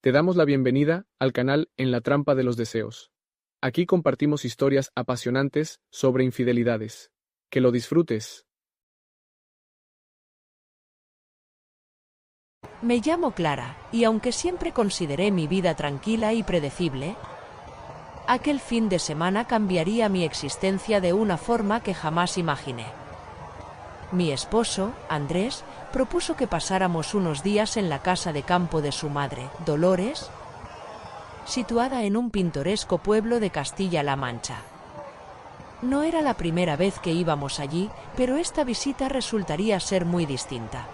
Te damos la bienvenida al canal En la trampa de los deseos. Aquí compartimos historias apasionantes sobre infidelidades. Que lo disfrutes. Me llamo Clara, y aunque siempre consideré mi vida tranquila y predecible, aquel fin de semana cambiaría mi existencia de una forma que jamás imaginé. Mi esposo, Andrés, propuso que pasáramos unos días en la casa de campo de su madre, Dolores, situada en un pintoresco pueblo de Castilla-La Mancha. No era la primera vez que íbamos allí, pero esta visita resultaría ser muy distinta.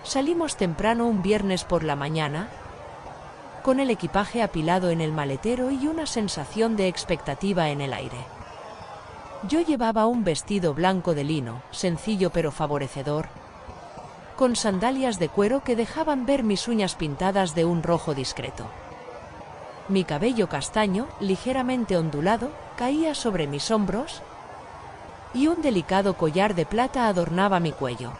Salimos temprano un viernes por la mañana, con el equipaje apilado en el maletero y una sensación de expectativa en el aire. Yo llevaba un vestido blanco de lino, sencillo pero favorecedor, con sandalias de cuero que dejaban ver mis uñas pintadas de un rojo discreto. Mi cabello castaño, ligeramente ondulado, caía sobre mis hombros, y un delicado collar de plata adornaba mi cuello.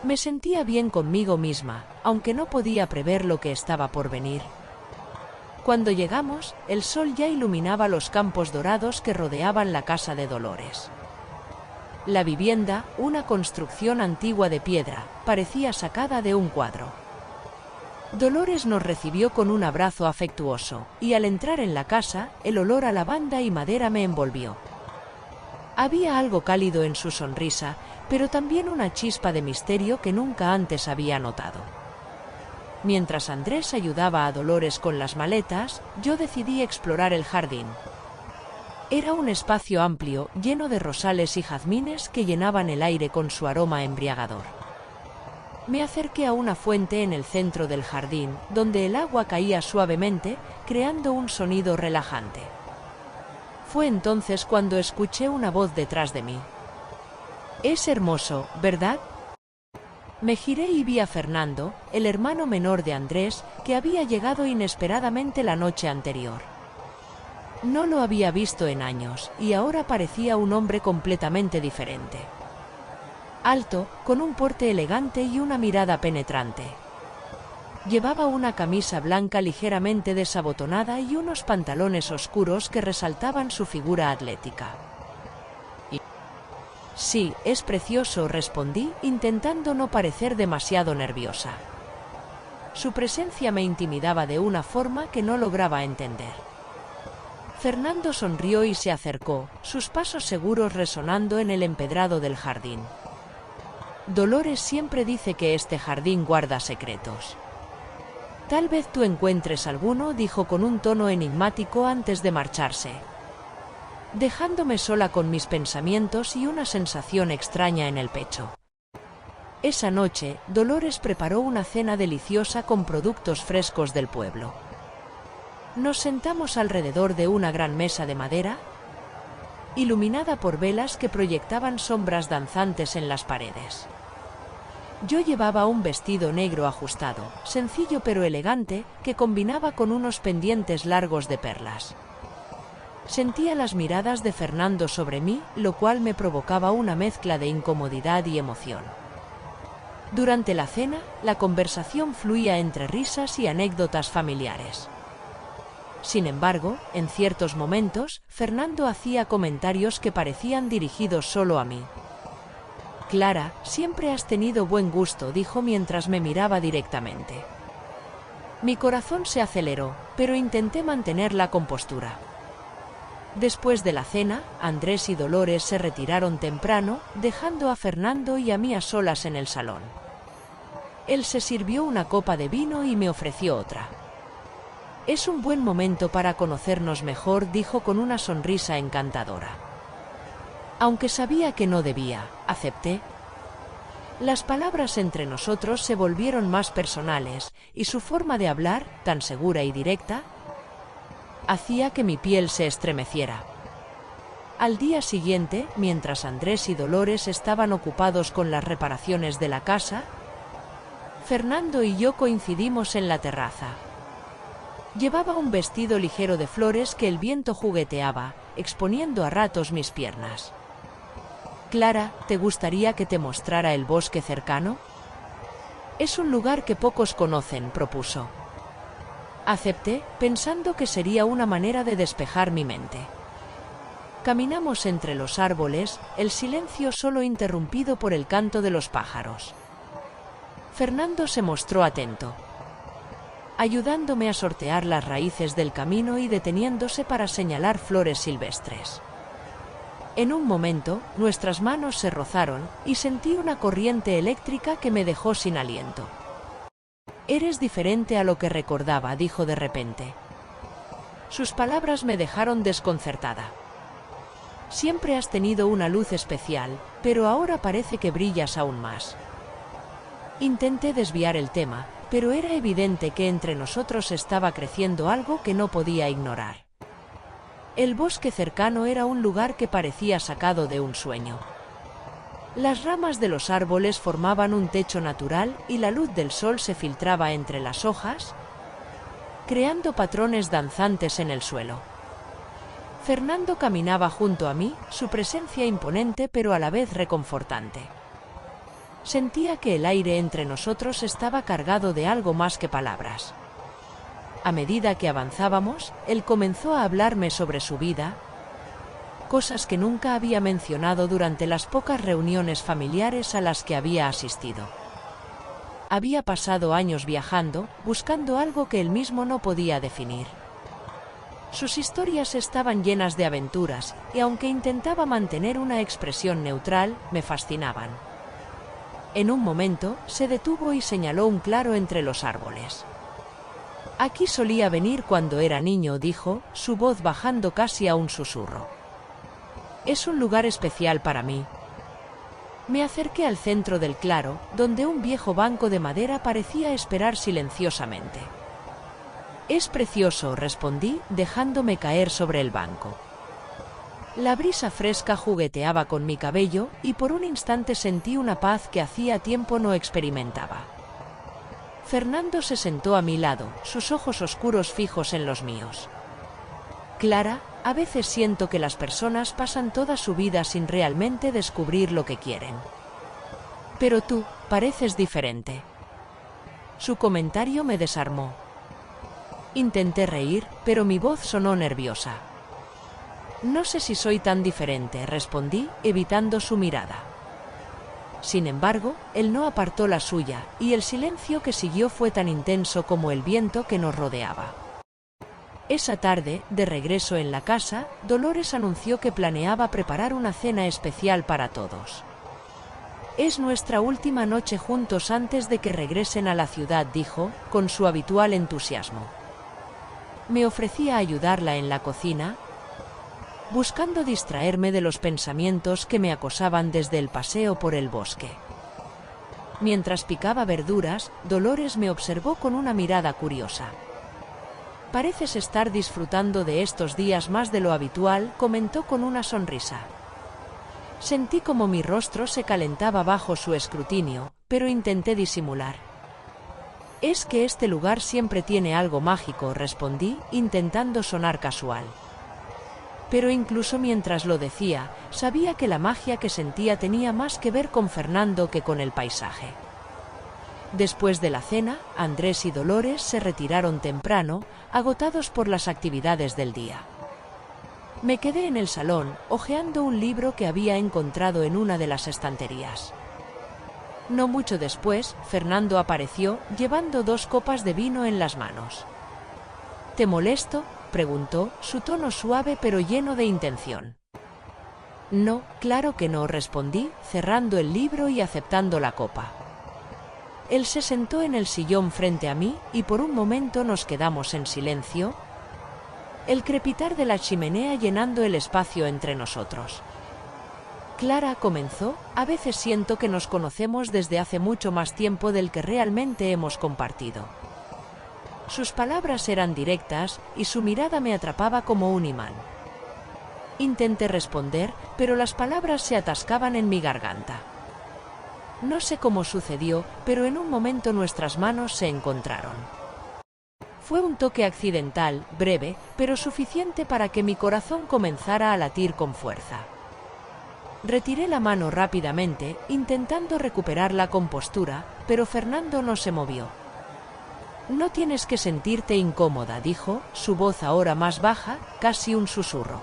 Me sentía bien conmigo misma, aunque no podía prever lo que estaba por venir. Cuando llegamos, el sol ya iluminaba los campos dorados que rodeaban la casa de Dolores. La vivienda, una construcción antigua de piedra, parecía sacada de un cuadro. Dolores nos recibió con un abrazo afectuoso, y al entrar en la casa, el olor a lavanda y madera me envolvió. Había algo cálido en su sonrisa, pero también una chispa de misterio que nunca antes había notado. Mientras Andrés ayudaba a Dolores con las maletas, yo decidí explorar el jardín. Era un espacio amplio, lleno de rosales y jazmines que llenaban el aire con su aroma embriagador. Me acerqué a una fuente en el centro del jardín, donde el agua caía suavemente, creando un sonido relajante. Fue entonces cuando escuché una voz detrás de mí. «Es hermoso, ¿verdad?». Me giré y vi a Fernando, el hermano menor de Andrés, que había llegado inesperadamente la noche anterior. No lo había visto en años, y ahora parecía un hombre completamente diferente. Alto, con un porte elegante y una mirada penetrante. Llevaba una camisa blanca ligeramente desabotonada y unos pantalones oscuros que resaltaban su figura atlética. «Sí, es precioso», respondí, intentando no parecer demasiado nerviosa. Su presencia me intimidaba de una forma que no lograba entender. Fernando sonrió y se acercó, sus pasos seguros resonando en el empedrado del jardín. «Dolores siempre dice que este jardín guarda secretos». «Tal vez tú encuentres alguno», dijo con un tono enigmático antes de marcharse, dejándome sola con mis pensamientos y una sensación extraña en el pecho. Esa noche, Dolores preparó una cena deliciosa con productos frescos del pueblo. Nos sentamos alrededor de una gran mesa de madera, iluminada por velas que proyectaban sombras danzantes en las paredes. Yo llevaba un vestido negro ajustado, sencillo pero elegante, que combinaba con unos pendientes largos de perlas. Sentía las miradas de Fernando sobre mí, lo cual me provocaba una mezcla de incomodidad y emoción. Durante la cena, la conversación fluía entre risas y anécdotas familiares. Sin embargo, en ciertos momentos, Fernando hacía comentarios que parecían dirigidos solo a mí. «Clara, siempre has tenido buen gusto», dijo mientras me miraba directamente. Mi corazón se aceleró, pero intenté mantener la compostura. Después de la cena, Andrés y Dolores se retiraron temprano, dejando a Fernando y a mí a solas en el salón. Él se sirvió una copa de vino y me ofreció otra. «Es un buen momento para conocernos mejor», dijo con una sonrisa encantadora. Aunque sabía que no debía, acepté. Las palabras entre nosotros se volvieron más personales, y su forma de hablar, tan segura y directa, hacía que mi piel se estremeciera. Al día siguiente, mientras Andrés y Dolores estaban ocupados con las reparaciones de la casa, Fernando y yo coincidimos en la terraza. Llevaba un vestido ligero de flores que el viento jugueteaba, exponiendo a ratos mis piernas. «Clara, ¿te gustaría que te mostrara el bosque cercano?». «Es un lugar que pocos conocen», propuso. Acepté, pensando que sería una manera de despejar mi mente. Caminamos entre los árboles, el silencio solo interrumpido por el canto de los pájaros. Fernando se mostró atento, ayudándome a sortear las raíces del camino y deteniéndose para señalar flores silvestres. En un momento, nuestras manos se rozaron, y sentí una corriente eléctrica que me dejó sin aliento. «Eres diferente a lo que recordaba», dijo de repente. Sus palabras me dejaron desconcertada. «Siempre has tenido una luz especial, pero ahora parece que brillas aún más». Intenté desviar el tema, pero era evidente que entre nosotros estaba creciendo algo que no podía ignorar. El bosque cercano era un lugar que parecía sacado de un sueño. Las ramas de los árboles formaban un techo natural y la luz del sol se filtraba entre las hojas, creando patrones danzantes en el suelo. Fernando caminaba junto a mí, su presencia imponente pero a la vez reconfortante. Sentía que el aire entre nosotros estaba cargado de algo más que palabras. A medida que avanzábamos, él comenzó a hablarme sobre su vida, cosas que nunca había mencionado durante las pocas reuniones familiares a las que había asistido. Había pasado años viajando, buscando algo que él mismo no podía definir. Sus historias estaban llenas de aventuras, y aunque intentaba mantener una expresión neutral, me fascinaban. En un momento, se detuvo y señaló un claro entre los árboles. «Aquí solía venir cuando era niño», dijo, su voz bajando casi a un susurro. «Es un lugar especial para mí». Me acerqué al centro del claro, donde un viejo banco de madera parecía esperar silenciosamente. «Es precioso», respondí, dejándome caer sobre el banco. La brisa fresca jugueteaba con mi cabello, y por un instante sentí una paz que hacía tiempo no experimentaba. Fernando se sentó a mi lado, sus ojos oscuros fijos en los míos. «Clara, a veces siento que las personas pasan toda su vida sin realmente descubrir lo que quieren. Pero tú, pareces diferente». Su comentario me desarmó. Intenté reír, pero mi voz sonó nerviosa. «No sé si soy tan diferente», respondí, evitando su mirada. Sin embargo, él no apartó la suya, y el silencio que siguió fue tan intenso como el viento que nos rodeaba. Esa tarde, de regreso en la casa, Dolores anunció que planeaba preparar una cena especial para todos. «Es nuestra última noche juntos antes de que regresen a la ciudad», dijo, con su habitual entusiasmo. Me ofrecí a ayudarla en la cocina, buscando distraerme de los pensamientos que me acosaban desde el paseo por el bosque. Mientras picaba verduras, Dolores me observó con una mirada curiosa. «Pareces estar disfrutando de estos días más de lo habitual», comentó con una sonrisa. Sentí como mi rostro se calentaba bajo su escrutinio, pero intenté disimular. «Es que este lugar siempre tiene algo mágico», respondí, intentando sonar casual. Pero incluso mientras lo decía, sabía que la magia que sentía tenía más que ver con Fernando que con el paisaje. Después de la cena, Andrés y Dolores se retiraron temprano, agotados por las actividades del día. Me quedé en el salón, hojeando un libro que había encontrado en una de las estanterías. No mucho después, Fernando apareció, llevando 2 copas de vino en las manos. «¿Te molesto?», preguntó, su tono suave pero lleno de intención. «No, claro que no», respondí, cerrando el libro y aceptando la copa. Él se sentó en el sillón frente a mí, y por un momento nos quedamos en silencio, el crepitar de la chimenea llenando el espacio entre nosotros. «Clara», comenzó, «a veces siento que nos conocemos desde hace mucho más tiempo del que realmente hemos compartido». Sus palabras eran directas, y su mirada me atrapaba como un imán. Intenté responder, pero las palabras se atascaban en mi garganta. No sé cómo sucedió, pero en un momento nuestras manos se encontraron. Fue un toque accidental, breve, pero suficiente para que mi corazón comenzara a latir con fuerza. Retiré la mano rápidamente, intentando recuperar la compostura, pero Fernando no se movió. No tienes que sentirte incómoda, dijo, su voz ahora más baja, casi un susurro.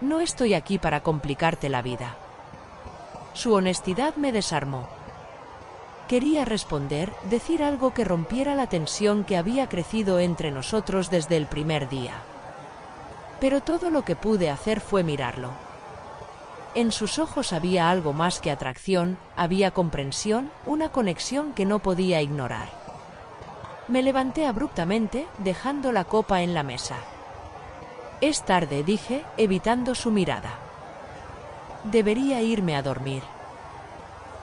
No estoy aquí para complicarte la vida. Su honestidad me desarmó. Quería responder, decir algo que rompiera la tensión que había crecido entre nosotros desde el primer día. Pero todo lo que pude hacer fue mirarlo. En sus ojos había algo más que atracción, había comprensión, una conexión que no podía ignorar. Me levanté abruptamente, dejando la copa en la mesa. Es tarde, dije, evitando su mirada. Debería irme a dormir.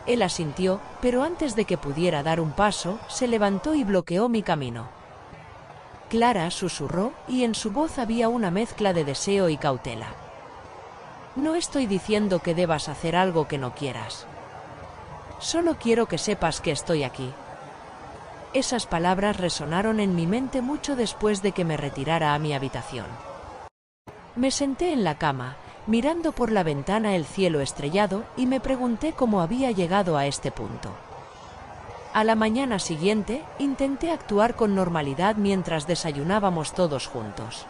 Él asintió, pero antes de que pudiera dar un paso, se levantó y bloqueó mi camino. Clara, susurró, y en su voz había una mezcla de deseo y cautela. No estoy diciendo que debas hacer algo que no quieras. Solo quiero que sepas que estoy aquí. Esas palabras resonaron en mi mente mucho después de que me retirara a mi habitación. Me senté en la cama, mirando por la ventana el cielo estrellado, y me pregunté cómo había llegado a este punto. A la mañana siguiente, intenté actuar con normalidad mientras desayunábamos todos juntos.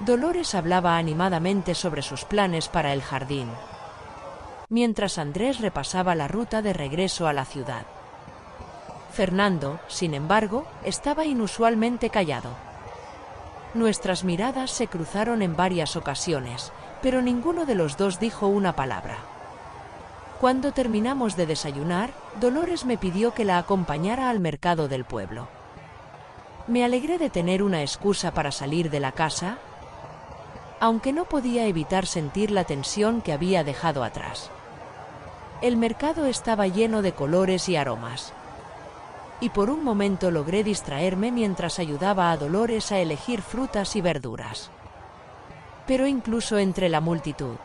Dolores hablaba animadamente sobre sus planes para el jardín, mientras Andrés repasaba la ruta de regreso a la ciudad. Fernando, sin embargo, estaba inusualmente callado. Nuestras miradas se cruzaron en varias ocasiones, pero ninguno de los dos dijo una palabra. Cuando terminamos de desayunar, Dolores me pidió que la acompañara al mercado del pueblo. Me alegré de tener una excusa para salir de la casa, aunque no podía evitar sentir la tensión que había dejado atrás. El mercado estaba lleno de colores y aromas. Y por un momento logré distraerme mientras ayudaba a Dolores a elegir frutas y verduras. Pero incluso entre la multitud,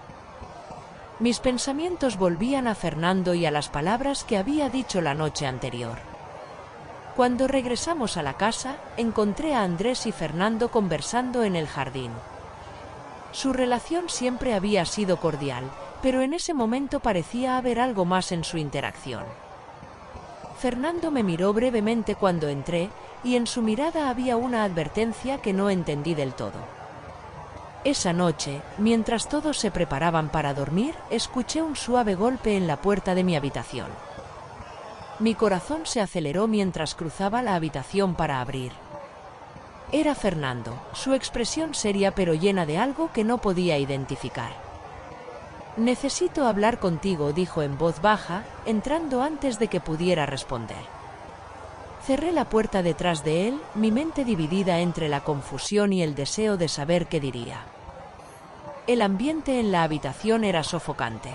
mis pensamientos volvían a Fernando y a las palabras que había dicho la noche anterior. Cuando regresamos a la casa, encontré a Andrés y Fernando conversando en el jardín. Su relación siempre había sido cordial, pero en ese momento parecía haber algo más en su interacción. Fernando me miró brevemente cuando entré, y en su mirada había una advertencia que no entendí del todo. Esa noche, mientras todos se preparaban para dormir, escuché un suave golpe en la puerta de mi habitación. Mi corazón se aceleró mientras cruzaba la habitación para abrir. Era Fernando, su expresión seria pero llena de algo que no podía identificar. «Necesito hablar contigo», dijo en voz baja, entrando antes de que pudiera responder. Cerré la puerta detrás de él, mi mente dividida entre la confusión y el deseo de saber qué diría. El ambiente en la habitación era sofocante.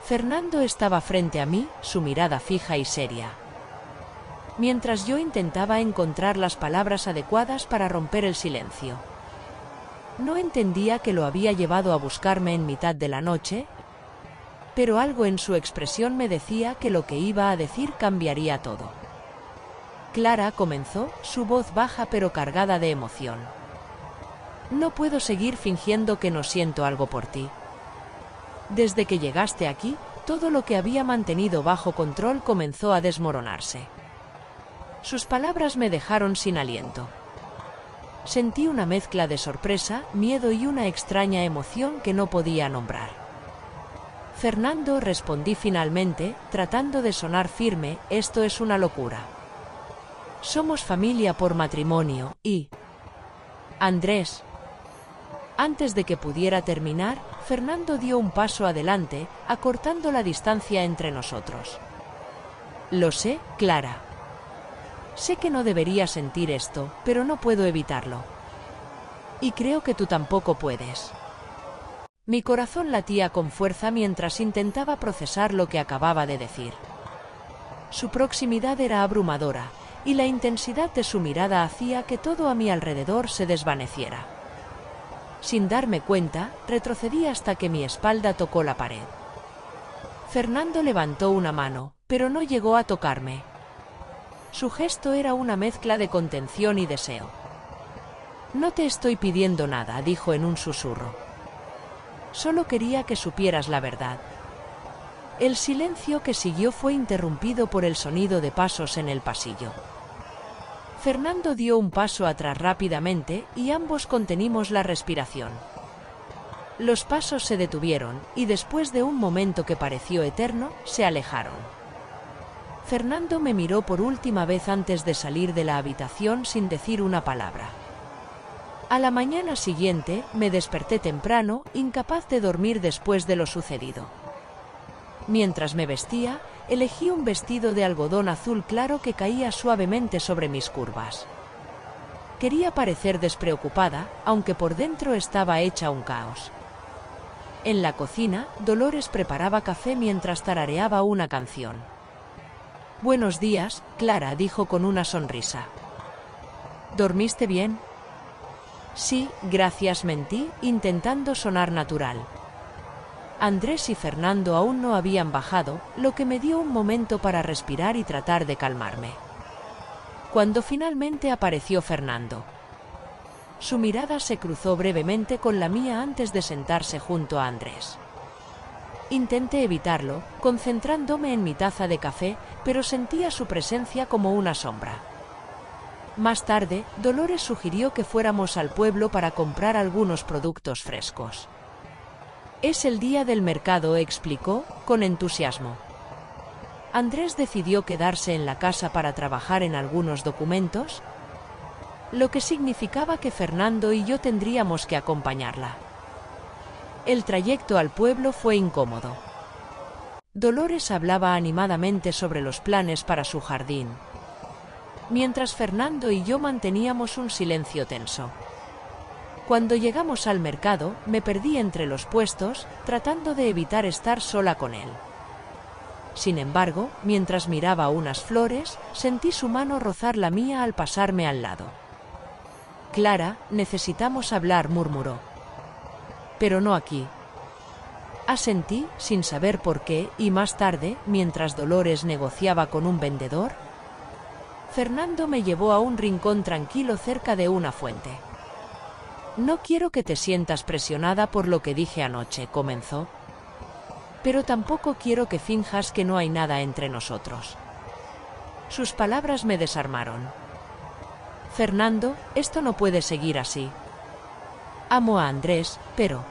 Fernando estaba frente a mí, su mirada fija y seria, mientras yo intentaba encontrar las palabras adecuadas para romper el silencio. No entendía que lo había llevado a buscarme en mitad de la noche, pero algo en su expresión me decía que lo que iba a decir cambiaría todo. Clara, comenzó, su voz baja pero cargada de emoción. No puedo seguir fingiendo que no siento algo por ti. Desde que llegaste aquí, todo lo que había mantenido bajo control comenzó a desmoronarse. Sus palabras me dejaron sin aliento. Sentí una mezcla de sorpresa, miedo y una extraña emoción que no podía nombrar. Fernando, respondí finalmente, tratando de sonar firme, esto es una locura. Somos familia por matrimonio, y... Andrés. Antes de que pudiera terminar, Fernando dio un paso adelante, acortando la distancia entre nosotros. Lo sé, Clara. Sé que no debería sentir esto, pero no puedo evitarlo. Y creo que tú tampoco puedes. Mi corazón latía con fuerza mientras intentaba procesar lo que acababa de decir. Su proximidad era abrumadora, y la intensidad de su mirada hacía que todo a mi alrededor se desvaneciera. Sin darme cuenta, retrocedí hasta que mi espalda tocó la pared. Fernando levantó una mano, pero no llegó a tocarme. Su gesto era una mezcla de contención y deseo. No te estoy pidiendo nada, dijo en un susurro. Solo quería que supieras la verdad. El silencio que siguió fue interrumpido por el sonido de pasos en el pasillo. Fernando dio un paso atrás rápidamente y ambos contenimos la respiración. Los pasos se detuvieron y después de un momento que pareció eterno, se alejaron. Fernando me miró por última vez antes de salir de la habitación sin decir una palabra. A la mañana siguiente, me desperté temprano, incapaz de dormir después de lo sucedido. Mientras me vestía, elegí un vestido de algodón azul claro que caía suavemente sobre mis curvas. Quería parecer despreocupada, aunque por dentro estaba hecha un caos. En la cocina, Dolores preparaba café mientras tarareaba una canción. «Buenos días, Clara», dijo con una sonrisa. «¿Dormiste bien?» «Sí, gracias», mentí, intentando sonar natural. Andrés y Fernando aún no habían bajado, lo que me dio un momento para respirar y tratar de calmarme. Cuando finalmente apareció Fernando. Su mirada se cruzó brevemente con la mía antes de sentarse junto a Andrés. Intenté evitarlo, concentrándome en mi taza de café, pero sentía su presencia como una sombra. Más tarde, Dolores sugirió que fuéramos al pueblo para comprar algunos productos frescos. «Es el día del mercado», explicó, con entusiasmo. Andrés decidió quedarse en la casa para trabajar en algunos documentos, lo que significaba que Fernando y yo tendríamos que acompañarla. El trayecto al pueblo fue incómodo. Dolores hablaba animadamente sobre los planes para su jardín, mientras Fernando y yo manteníamos un silencio tenso. Cuando llegamos al mercado, me perdí entre los puestos, tratando de evitar estar sola con él. Sin embargo, mientras miraba unas flores, sentí su mano rozar la mía al pasarme al lado. «Clara, necesitamos hablar», murmuró. «Pero no aquí». Asentí, sin saber por qué, y más tarde, mientras Dolores negociaba con un vendedor, Fernando me llevó a un rincón tranquilo cerca de una fuente. «No quiero que te sientas presionada por lo que dije anoche», comenzó. «Pero tampoco quiero que finjas que no hay nada entre nosotros». Sus palabras me desarmaron. «Fernando, esto no puede seguir así. Amo a Andrés, pero...»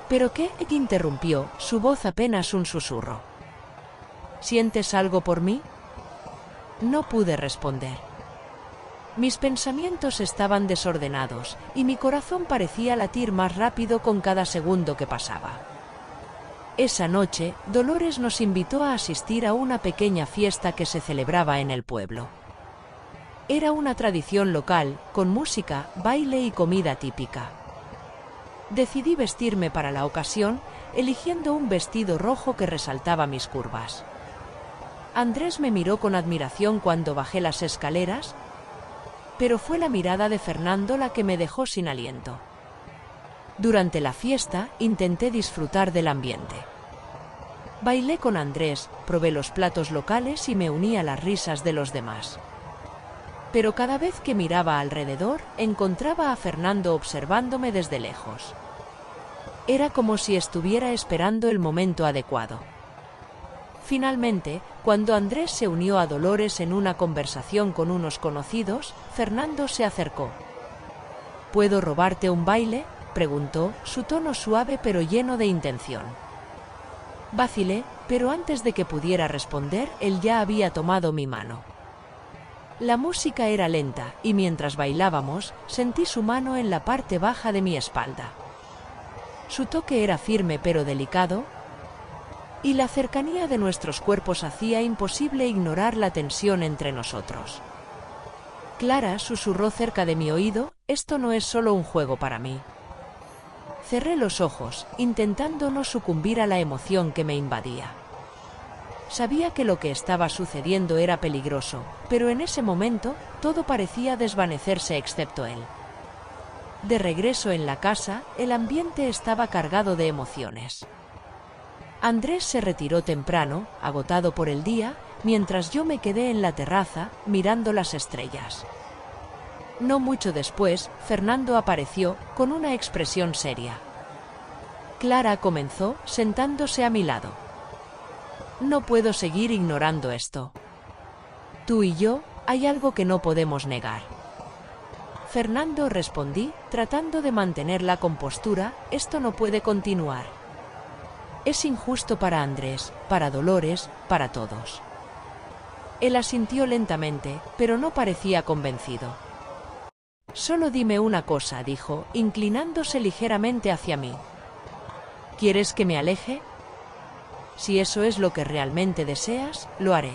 «¿Pero qué?», interrumpió, su voz apenas un susurro. «¿Sientes algo por mí?». No pude responder. Mis pensamientos estaban desordenados, y mi corazón parecía latir más rápido con cada segundo que pasaba. Esa noche, Dolores nos invitó a asistir a una pequeña fiesta que se celebraba en el pueblo. Era una tradición local, con música, baile y comida típica. Decidí vestirme para la ocasión, eligiendo un vestido rojo que resaltaba mis curvas. Andrés me miró con admiración cuando bajé las escaleras, pero fue la mirada de Fernando la que me dejó sin aliento. Durante la fiesta, intenté disfrutar del ambiente. Bailé con Andrés, probé los platos locales y me uní a las risas de los demás. Pero cada vez que miraba alrededor, encontraba a Fernando observándome desde lejos. Era como si estuviera esperando el momento adecuado. Finalmente, cuando Andrés se unió a Dolores en una conversación con unos conocidos, Fernando se acercó. «¿Puedo robarte un baile?», preguntó, su tono suave pero lleno de intención. Vacilé, pero antes de que pudiera responder, él ya había tomado mi mano. La música era lenta, y mientras bailábamos, sentí su mano en la parte baja de mi espalda. Su toque era firme pero delicado, y la cercanía de nuestros cuerpos hacía imposible ignorar la tensión entre nosotros. «Clara», susurró cerca de mi oído, «esto no es solo un juego para mí». Cerré los ojos, intentando no sucumbir a la emoción que me invadía. Sabía que lo que estaba sucediendo era peligroso, pero en ese momento, todo parecía desvanecerse excepto él. De regreso en la casa, el ambiente estaba cargado de emociones. Andrés se retiró temprano, agotado por el día, mientras yo me quedé en la terraza, mirando las estrellas. No mucho después, Fernando apareció, con una expresión seria. «Clara», comenzó, sentándose a mi lado. «No puedo seguir ignorando esto. Tú y yo, Hay algo que no podemos negar. Fernando, respondí, tratando de mantener la compostura, esto no puede continuar. Es injusto para Andrés, para Dolores, para todos. Él asintió lentamente, pero no parecía convencido. Solo dime una cosa, dijo, inclinándose ligeramente hacia mí. ¿Quieres que me aleje? Si eso es lo que realmente deseas, lo haré.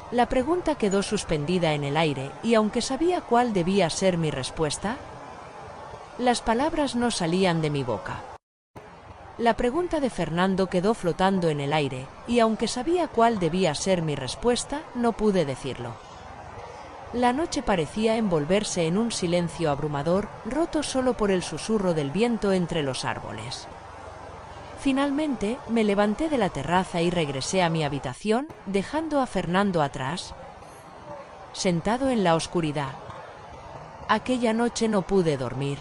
La pregunta quedó suspendida en el aire, y aunque sabía cuál debía ser mi respuesta, las palabras no salían de mi boca. La pregunta de Fernando quedó flotando en el aire, y aunque sabía cuál debía ser mi respuesta, no pude decirlo. La noche parecía envolverse en un silencio abrumador, roto solo por el susurro del viento entre los árboles. Finalmente, me levanté de la terraza y regresé a mi habitación, dejando a Fernando atrás, sentado en la oscuridad. Aquella noche no pude dormir.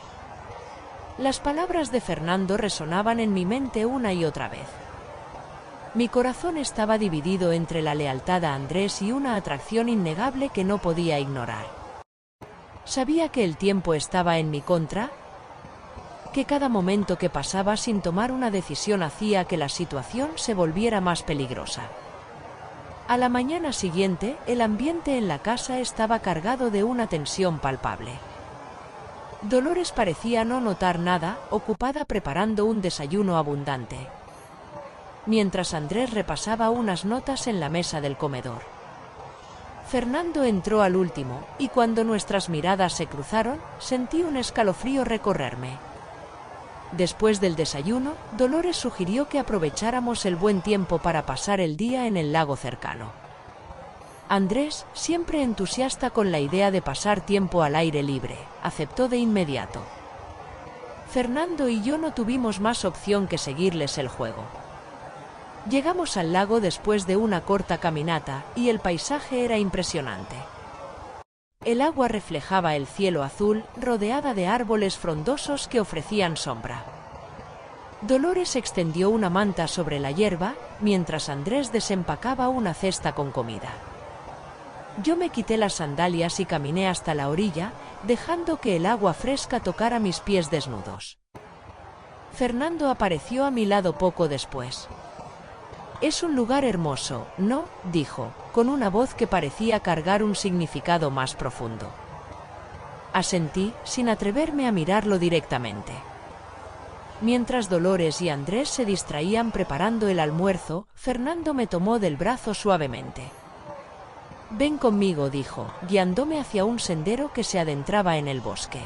Las palabras de Fernando resonaban en mi mente una y otra vez. Mi corazón estaba dividido entre la lealtad a Andrés y una atracción innegable que no podía ignorar. Sabía que el tiempo estaba en mi contra, que cada momento que pasaba sin tomar una decisión hacía que la situación se volviera más peligrosa. A la mañana siguiente, el ambiente en la casa estaba cargado de una tensión palpable. Dolores parecía no notar nada, ocupada preparando un desayuno abundante, mientras Andrés repasaba unas notas en la mesa del comedor. Fernando entró al último, y cuando nuestras miradas se cruzaron, sentí un escalofrío recorrerme. Después del desayuno, Dolores sugirió que aprovecháramos el buen tiempo para pasar el día en el lago cercano. Andrés, siempre entusiasta con la idea de pasar tiempo al aire libre, aceptó de inmediato. Fernando y yo no tuvimos más opción que seguirles el juego. Llegamos al lago después de una corta caminata, y el paisaje era impresionante. El agua reflejaba el cielo azul, rodeada de árboles frondosos que ofrecían sombra. Dolores extendió una manta sobre la hierba, mientras Andrés desempacaba una cesta con comida. Yo me quité las sandalias y caminé hasta la orilla, dejando que el agua fresca tocara mis pies desnudos. Fernando apareció a mi lado poco después. «Es un lugar hermoso, ¿no?», dijo, con una voz que parecía cargar un significado más profundo. Asentí, sin atreverme a mirarlo directamente. Mientras Dolores y Andrés se distraían preparando el almuerzo, Fernando me tomó del brazo suavemente. «Ven conmigo», dijo, guiándome hacia un sendero que se adentraba en el bosque.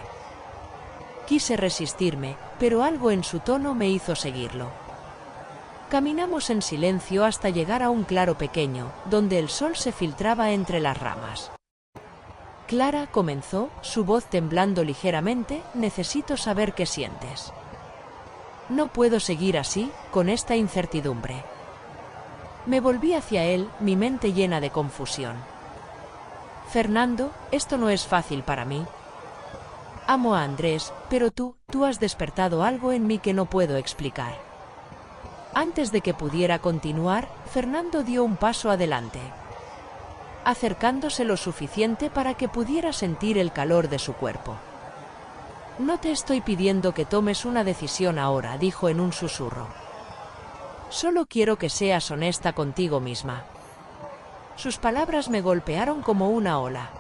Quise resistirme, pero algo en su tono me hizo seguirlo. Caminamos en silencio hasta llegar a un claro pequeño, donde el sol se filtraba entre las ramas. «Clara», comenzó, su voz temblando ligeramente, «necesito saber qué sientes». No puedo seguir así, con esta incertidumbre. Me volví hacia él, mi mente llena de confusión. «Fernando, esto no es fácil para mí. Amo a Andrés, pero tú has despertado algo en mí que no puedo explicar». Antes de que pudiera continuar, Fernando dio un paso adelante, acercándose lo suficiente para que pudiera sentir el calor de su cuerpo. «No te estoy pidiendo que tomes una decisión ahora», dijo en un susurro. «Solo quiero que seas honesta contigo misma». Sus palabras me golpearon como una ola.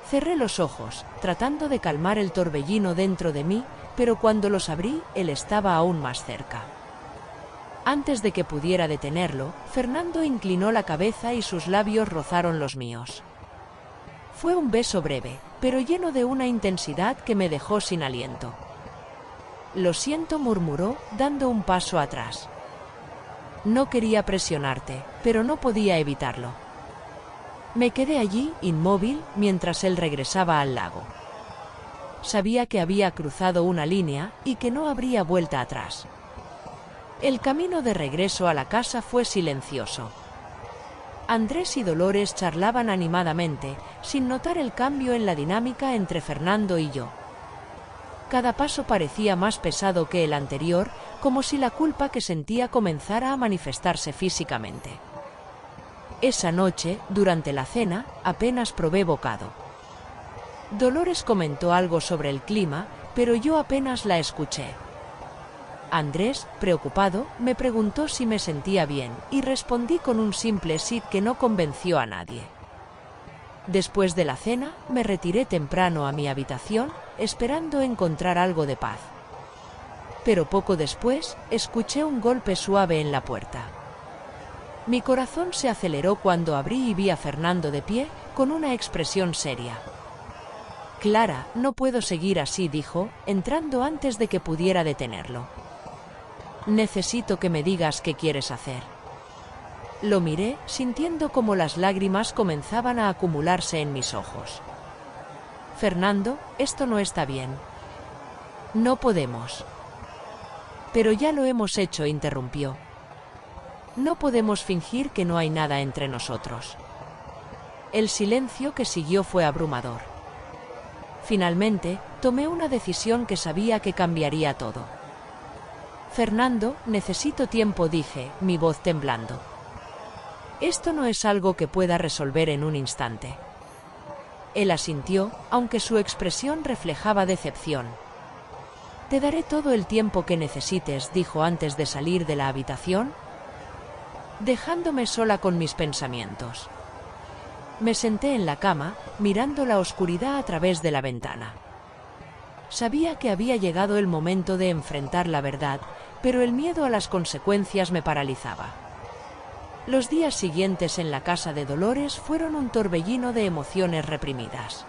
Cerré los ojos, tratando de calmar el torbellino dentro de mí, pero cuando los abrí, él estaba aún más cerca. Antes de que pudiera detenerlo, Fernando inclinó la cabeza y sus labios rozaron los míos. Fue un beso breve, pero lleno de una intensidad que me dejó sin aliento. «Lo siento», murmuró, dando un paso atrás. No quería presionarte, pero no podía evitarlo. Me quedé allí, inmóvil, mientras él regresaba al lago. Sabía que había cruzado una línea y que no habría vuelta atrás. El camino de regreso a la casa fue silencioso. Andrés y Dolores charlaban animadamente, sin notar el cambio en la dinámica entre Fernando y yo. Cada paso parecía más pesado que el anterior, como si la culpa que sentía comenzara a manifestarse físicamente. Esa noche, durante la cena, apenas probé bocado. Dolores comentó algo sobre el clima, pero yo apenas la escuché. Andrés, preocupado, me preguntó si me sentía bien, y respondí con un simple sí que no convenció a nadie. Después de la cena, me retiré temprano a mi habitación, esperando encontrar algo de paz. Pero poco después, escuché un golpe suave en la puerta. Mi corazón se aceleró cuando abrí y vi a Fernando de pie, con una expresión seria. Clara, no puedo seguir así, dijo, entrando antes de que pudiera detenerlo. Necesito que me digas qué quieres hacer. Lo miré, sintiendo como las lágrimas comenzaban a acumularse en mis ojos. Fernando, esto no está bien. No podemos. Pero ya lo hemos hecho, interrumpió. No podemos fingir que no hay nada entre nosotros. El silencio que siguió fue abrumador. Finalmente, tomé una decisión que sabía que cambiaría todo. Fernando, necesito tiempo, dije, mi voz temblando. Esto no es algo que pueda resolver en un instante. Él asintió, aunque su expresión reflejaba decepción. Te daré todo el tiempo que necesites, dijo antes de salir de la habitación, dejándome sola con mis pensamientos. Me senté en la cama, mirando la oscuridad a través de la ventana. Sabía que había llegado el momento de enfrentar la verdad, pero el miedo a las consecuencias me paralizaba. Los días siguientes en la casa de Dolores fueron un torbellino de emociones reprimidas.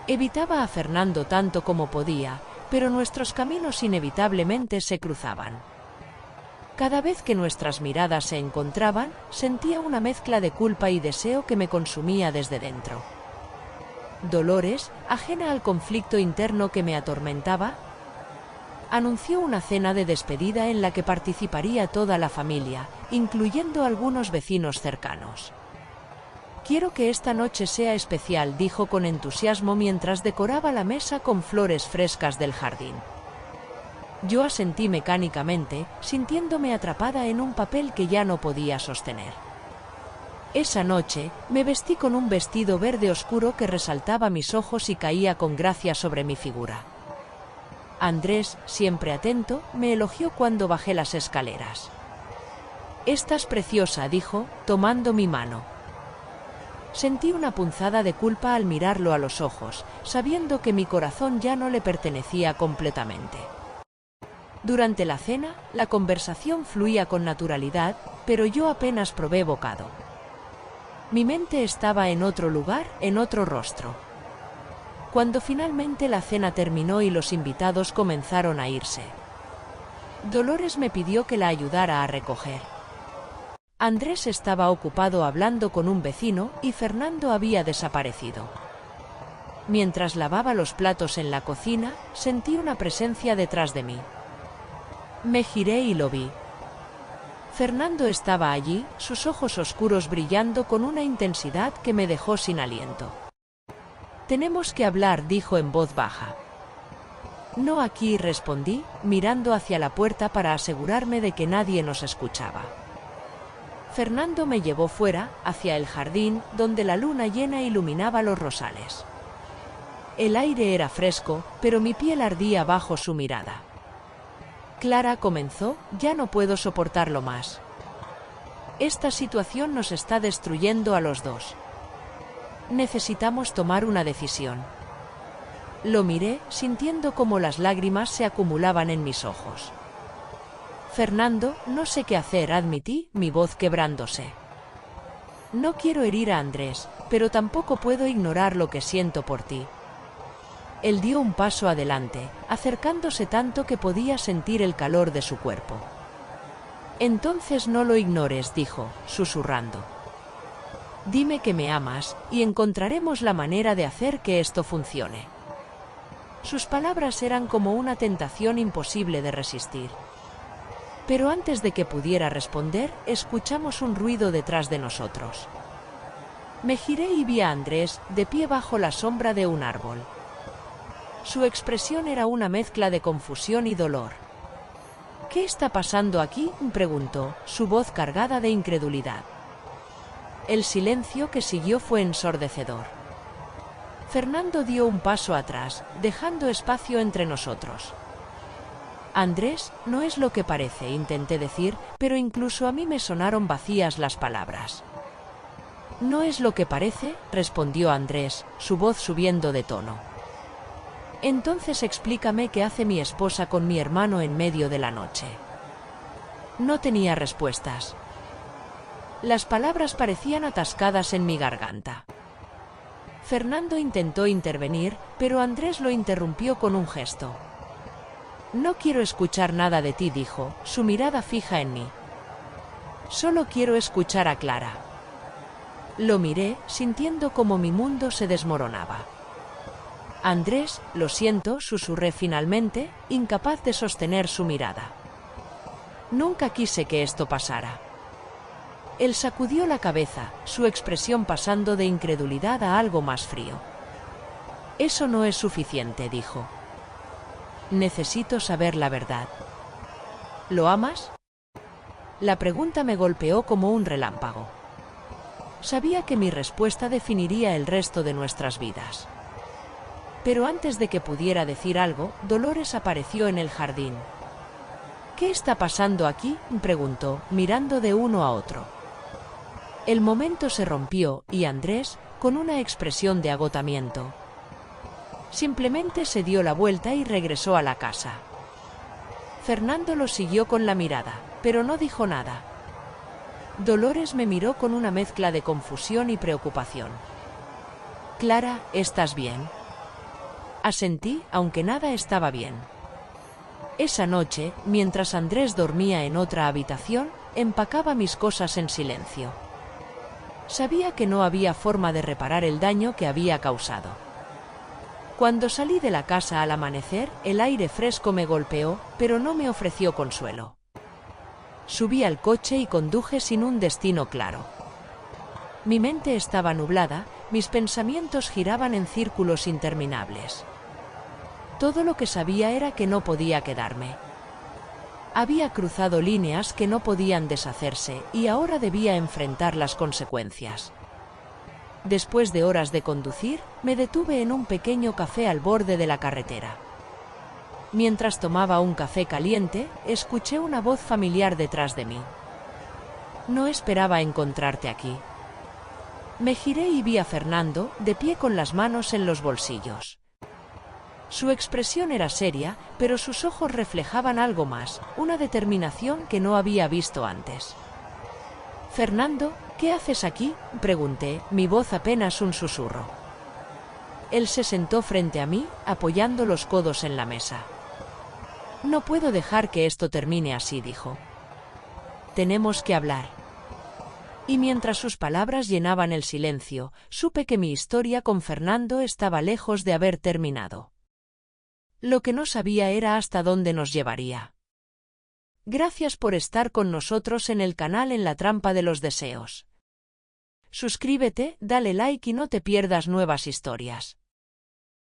Evitaba a Fernando tanto como podía, pero nuestros caminos inevitablemente se cruzaban. Cada vez que nuestras miradas se encontraban, sentía una mezcla de culpa y deseo que me consumía desde dentro. Dolores, ajena al conflicto interno que me atormentaba, anunció una cena de despedida en la que participaría toda la familia, incluyendo algunos vecinos cercanos. Quiero que esta noche sea especial, dijo con entusiasmo mientras decoraba la mesa con flores frescas del jardín. Yo asentí mecánicamente, sintiéndome atrapada en un papel que ya no podía sostener. Esa noche, me vestí con un vestido verde oscuro que resaltaba mis ojos y caía con gracia sobre mi figura. Andrés, siempre atento, me elogió cuando bajé las escaleras. «Estás preciosa», dijo, tomando mi mano. Sentí una punzada de culpa al mirarlo a los ojos, sabiendo que mi corazón ya no le pertenecía completamente. Durante la cena, la conversación fluía con naturalidad, pero yo apenas probé bocado. Mi mente estaba en otro lugar, en otro rostro. Cuando finalmente la cena terminó y los invitados comenzaron a irse, Dolores me pidió que la ayudara a recoger. Andrés estaba ocupado hablando con un vecino y Fernando había desaparecido. Mientras lavaba los platos en la cocina, sentí una presencia detrás de mí. Me giré y lo vi. Fernando estaba allí, sus ojos oscuros brillando con una intensidad que me dejó sin aliento. «Tenemos que hablar», dijo en voz baja. «No aquí», respondí, mirando hacia la puerta para asegurarme de que nadie nos escuchaba. Fernando me llevó fuera, hacia el jardín, donde la luna llena iluminaba los rosales. El aire era fresco, pero mi piel ardía bajo su mirada. «Clara», comenzó, «ya no puedo soportarlo más. Esta situación nos está destruyendo a los dos. Necesitamos tomar una decisión». Lo miré, sintiendo cómo las lágrimas se acumulaban en mis ojos. «Fernando, no sé qué hacer», admití, mi voz quebrándose. «No quiero herir a Andrés, pero tampoco puedo ignorar lo que siento por ti». Él dio un paso adelante, acercándose tanto que podía sentir el calor de su cuerpo. «Entonces no lo ignores», dijo, susurrando. «Dime que me amas, y encontraremos la manera de hacer que esto funcione». Sus palabras eran como una tentación imposible de resistir. Pero antes de que pudiera responder, escuchamos un ruido detrás de nosotros. Me giré y vi a Andrés, de pie bajo la sombra de un árbol. Su expresión era una mezcla de confusión y dolor. «¿Qué está pasando aquí?», preguntó, su voz cargada de incredulidad. El silencio que siguió fue ensordecedor. Fernando dio un paso atrás, dejando espacio entre nosotros. Andrés, no es lo que parece, intenté decir, pero incluso a mí me sonaron vacías las palabras. No es lo que parece, respondió Andrés, su voz subiendo de tono. Entonces explícame qué hace mi esposa con mi hermano en medio de la noche. No tenía respuestas. Las palabras parecían atascadas en mi garganta. Fernando intentó intervenir, pero Andrés lo interrumpió con un gesto. No quiero escuchar nada de ti, dijo, su mirada fija en mí. Solo quiero escuchar a Clara. Lo miré, sintiendo como mi mundo se desmoronaba. Andrés, lo siento, susurré finalmente, incapaz de sostener su mirada. Nunca quise que esto pasara. Él sacudió la cabeza, su expresión pasando de incredulidad a algo más frío. Eso no es suficiente, dijo. Necesito saber la verdad. ¿Lo amas? La pregunta me golpeó como un relámpago. Sabía que mi respuesta definiría el resto de nuestras vidas. Pero antes de que pudiera decir algo, Dolores apareció en el jardín. ¿Qué está pasando aquí?, preguntó, mirando de uno a otro. El momento se rompió, y Andrés, con una expresión de agotamiento, simplemente se dio la vuelta y regresó a la casa. Fernando lo siguió con la mirada, pero no dijo nada. Dolores me miró con una mezcla de confusión y preocupación. Clara, ¿estás bien? Asentí, aunque nada estaba bien. Esa noche, mientras Andrés dormía en otra habitación, empacaba mis cosas en silencio. Sabía que no había forma de reparar el daño que había causado. Cuando salí de la casa al amanecer, el aire fresco me golpeó, pero no me ofreció consuelo. Subí al coche y conduje sin un destino claro. Mi mente estaba nublada, mis pensamientos giraban en círculos interminables. Todo lo que sabía era que no podía quedarme. Había cruzado líneas que no podían deshacerse, y ahora debía enfrentar las consecuencias. Después de horas de conducir, me detuve en un pequeño café al borde de la carretera. Mientras tomaba un café caliente, escuché una voz familiar detrás de mí. No esperaba encontrarte aquí. Me giré y vi a Fernando, de pie con las manos en los bolsillos. Su expresión era seria, pero sus ojos reflejaban algo más, una determinación que no había visto antes. «Fernando, ¿qué haces aquí?», pregunté, mi voz apenas un susurro. Él se sentó frente a mí, apoyando los codos en la mesa. «No puedo dejar que esto termine así», dijo. «Tenemos que hablar». Y mientras sus palabras llenaban el silencio, supe que mi historia con Fernando estaba lejos de haber terminado. Lo que no sabía era hasta dónde nos llevaría. Gracias por estar con nosotros en el canal En la Trampa de los Deseos. Suscríbete, dale like y no te pierdas nuevas historias.